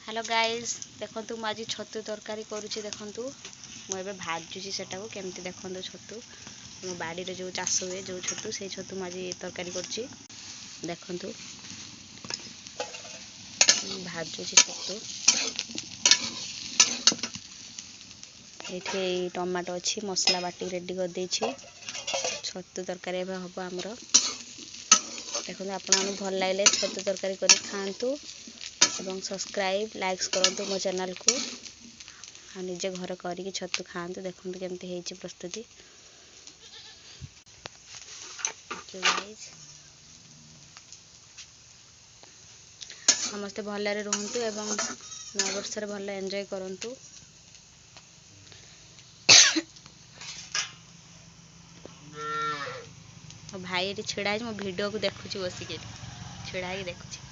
Hello guys देखंतु मु आज छतु तरकारी करूची देखंतु मु एबे भाजुची सेटा को केमती देखंतु छतु मो बाड़ी रे जो चाष हुए जो छतु से छतु मु आज तरकारी करूची देखंतु भाजुची छतु एठे टमाटो अछि मसला बाटी रेडी कर देछि छतु तरकारी एबे हबो हमरो देखंतु आपन भल लागले छतु तरकारी करी खांतु एवं सब्सक्राइब लाइक्स करंतु मो चैनल को आ निजे घर करी छतु खांतु देखंतु केमती हेछि प्रस्तुति समस्ते भलरे रहंतु एवं नव वर्ष रे भल एन्जॉय करंतु। भाई एटी छिड़ा मो वीडियो को देखुची बसिके छिड़ा ही देखुची।